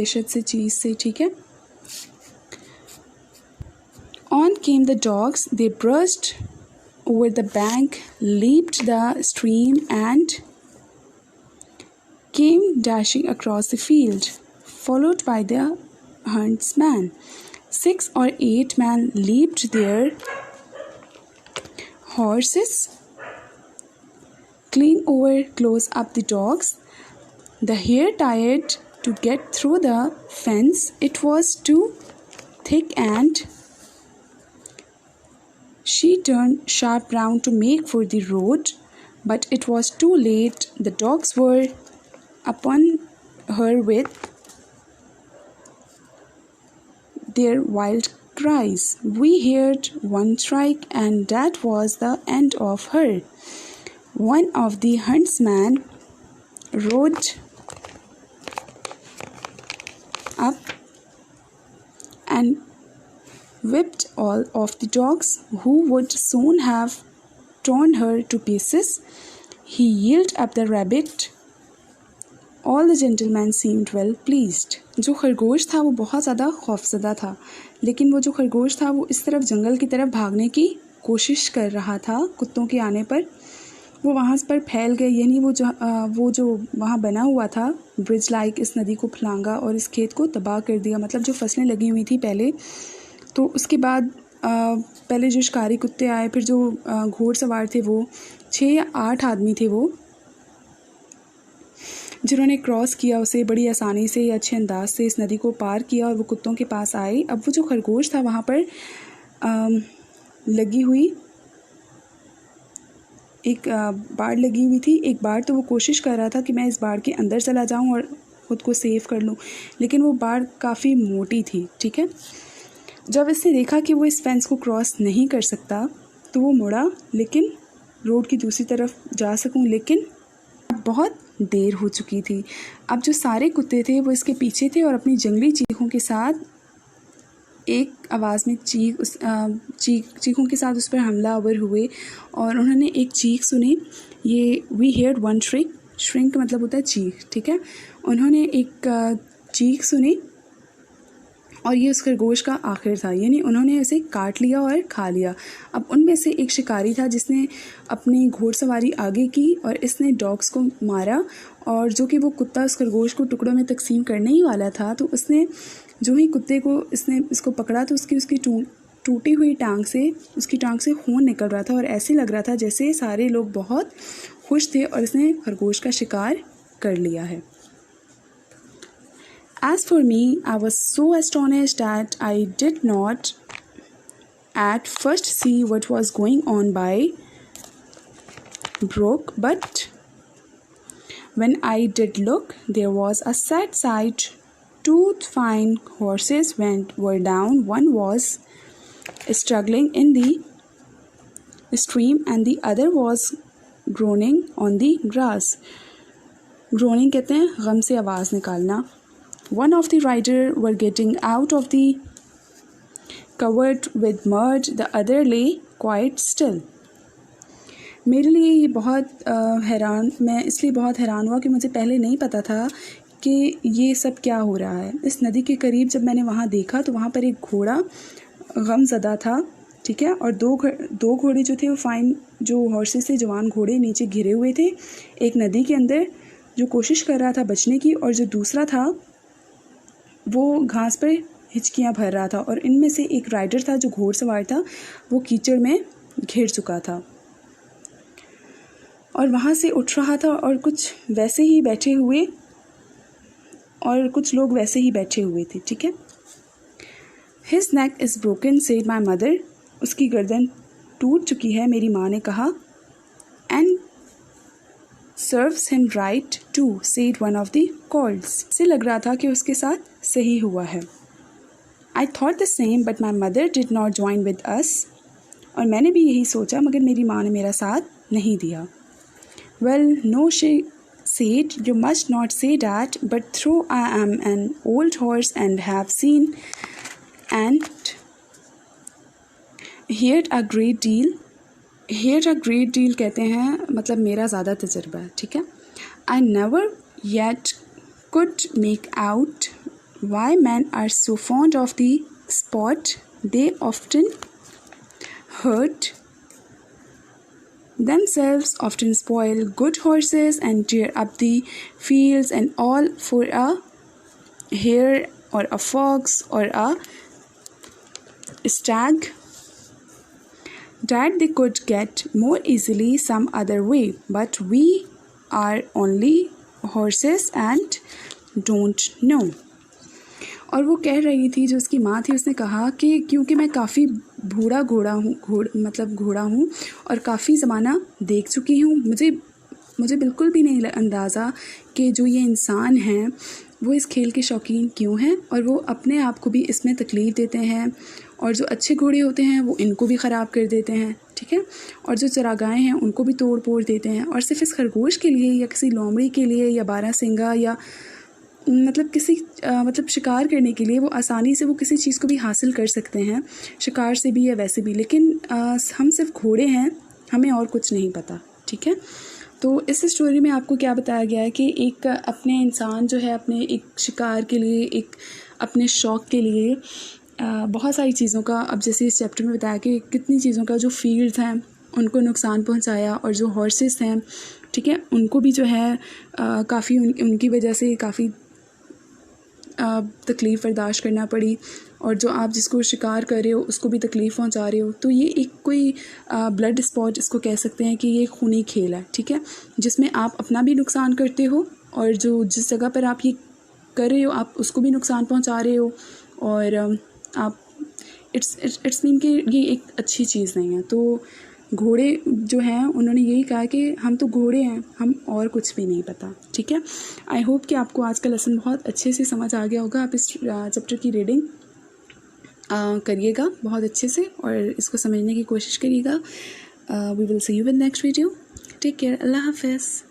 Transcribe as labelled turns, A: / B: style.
A: दहशत से चीज़ से, ठीक है। On came the dogs. They brushed over the bank, leaped the stream, and came dashing across the field, followed by the huntsman. 6 or 8 men leaped their horses, clean over close up the dogs. The hare tried to get through the fence. It was too thick, and she turned sharp round to make for the road, but it was too late. The dogs were upon her with their wild cries. We heard one strike, and that was the end of her. One of the huntsmen rode up and whipped all of the dogs, who would soon have torn her to pieces. He yielded up the rabbit. All the gentlemen seemed well pleased. जो खरगोश था वो बहुत ज़्यादा खौफज़दा था, लेकिन वो जो खरगोश था वो इस तरफ जंगल की तरफ भागने की कोशिश कर रहा था। कुत्तों के आने पर वो वहाँ पर फैल गए, यानी वो जो वहाँ बना हुआ था ब्रिज लाइक, इस नदी को फलांगा और इस खेत को तबाह कर दिया। मतलब जो फसलें लगी हुई थी पहले, तो उसके बाद पहले जो शिकारी कुत्ते आए, फिर जो घोड़सवार थे वो 6 या 8 आदमी थे वो, जिन्होंने क्रॉस किया उसे बड़ी आसानी से या अच्छे अंदाज से इस नदी को पार किया और वो कुत्तों के पास आए। अब वो जो खरगोश था वहाँ पर लगी हुई एक बाड़ लगी हुई थी। एक बाड़ तो वो कोशिश कर रहा था कि मैं इस बाड़ के अंदर चला जाऊँ और ख़ुद को सेव कर लूँ, लेकिन वो बाड़ काफ़ी मोटी थी, ठीक है। जब इसने देखा कि वो इस फेंस को क्रॉस नहीं कर सकता तो वो मुड़ा, लेकिन रोड की दूसरी तरफ जा सकूं, लेकिन अब बहुत देर हो चुकी थी। अब जो सारे कुत्ते थे वो इसके पीछे थे और अपनी जंगली चीखों के साथ एक आवाज़ में चीखों के साथ उस पर हमलावर हुए और उन्होंने एक चीख सुनी। ये we heard one shrink, shrink मतलब होता है चीख, ठीक है। उन्होंने एक चीख सुनी और ये उस खरगोश का आखिर था, यानी उन्होंने उसे काट लिया और खा लिया। अब उनमें से एक शिकारी था जिसने अपनी घोड़सवारी आगे की और इसने डॉग्स को मारा, और जो कि वो कुत्ता उस खरगोश को टुकड़ों में तकसीम करने ही वाला था, तो उसने जो ही कुत्ते को इसको पकड़ा तो उसकी टूटी हुई टांग से, उसकी टांग से खून निकल रहा था और ऐसे लग रहा था जैसे सारे लोग बहुत खुश थे और इसने खरगोश का शिकार कर लिया है। As for me, I was so astonished that I did not at first see what was going on by brook, but when I did look, there was a sad sight. 2 fine horses were down. One was struggling in the stream and the other was groaning on the grass. Groaning कहते हैं गम से आवाज़ निकालना। One of the riders were getting out of the covered with mud. The other lay quite still. मेरे लिए ये मैं इसलिए बहुत हैरान हुआ कि मुझे पहले नहीं पता था कि ये सब क्या हो रहा है। इस नदी के करीब जब मैंने वहाँ देखा तो वहाँ पर एक घोड़ा गमज़दा था, ठीक है, और दो घोड़े जो थे वो फाइन जो हॉर्सेस से जवान घोड़े नीचे घिरे हुए थे। एक नदी के अंदर जो कोशिश कर रहा था बचने की, और जो दूसरा था वो घास पर हिचकियाँ भर रहा था, और इनमें से एक राइडर था जो घोड़सवार था, वो कीचड़ में घिर चुका था और वहाँ से उठ रहा था, और कुछ लोग वैसे ही बैठे हुए थे, ठीक है। His neck is broken, said my mother. उसकी गर्दन टूट चुकी है, मेरी माँ ने कहा। And serves him right too, said one of the colts. से लग रहा था कि उसके साथ सही हुआ है। I thought the same, but my mother did not join with us. और मैंने भी यही सोचा, मगर मेरी माँ ने मेरा साथ नहीं दिया। Well, no, she said, you must not say that, but though I am an old horse and have seen and heard a great deal कहते हैं मतलब मेरा ज़्यादा तजर्बा है, ठीक है। I never yet could make out why men are so fond of the sport. They often hurt themselves, often spoil good horses and tear up the fields and all for a hare or a fox or a stag that they could get more easily some other way, but we are only horses and don't know. और वो कह रही थी, जो उसकी माँ थी, उसने कहा कि क्योंकि मैं काफ़ी बूढ़ा घोड़ा हूँ और काफ़ी ज़माना देख चुकी हूँ, मुझे बिल्कुल भी नहीं अंदाज़ा कि जो ये इंसान हैं वो इस खेल के शौकीन क्यों हैं और वो अपने आप को भी इसमें तकलीफ़ देते हैं, और जो अच्छे घोड़े होते हैं वो इनको भी ख़राब कर देते हैं, ठीक है, और जो चरागाहें हैं उनको भी तोड़ फोड़ देते हैं, और सिर्फ इस खरगोश के लिए या किसी लोमड़ी के लिए या बारहसिंगा या किसी शिकार करने के लिए वो आसानी से वो किसी चीज़ को भी हासिल कर सकते हैं, शिकार से भी या वैसे भी, लेकिन हम सिर्फ घोड़े हैं, हमें और कुछ नहीं पता, ठीक है। तो इस स्टोरी में आपको क्या बताया गया है कि एक अपने इंसान जो है अपने एक शिकार के लिए, एक अपने शौक़ के लिए बहुत सारी चीज़ों का, अब जैसे इस चैप्टर में बताया कि कितनी चीज़ों का जो फील्ड्स हैं उनको नुकसान पहुंचाया, और जो हॉर्सेस हैं, ठीक है, उनको भी जो है काफ़ी उनकी वजह से काफ़ी तकलीफ़ बर्दाश्त करना पड़ी, और जो आप जिसको शिकार कर रहे हो उसको भी तकलीफ़ पहुंचा रहे हो। तो ये एक कोई ब्लड स्पॉट इसको कह सकते हैं कि ये खूनी खेल है, ठीक है, जिसमें आप अपना भी नुकसान करते हो और जो जिस जगह पर आप ये कर रहे हो आप उसको भी नुकसान पहुंचा रहे हो, और आप इट्स मीन कि ये एक अच्छी चीज़ नहीं है। तो घोड़े जो हैं उन्होंने यही कहा कि हम तो घोड़े हैं, हम और कुछ भी नहीं पता, ठीक है। आई होप कि आपको आज का लेसन बहुत अच्छे से समझ आ गया होगा। आप इस चैप्टर की रीडिंग करिएगा बहुत अच्छे से और इसको समझने की कोशिश करिएगा। We will see you with next video. Take care. अल्लाह हाफ़िज़।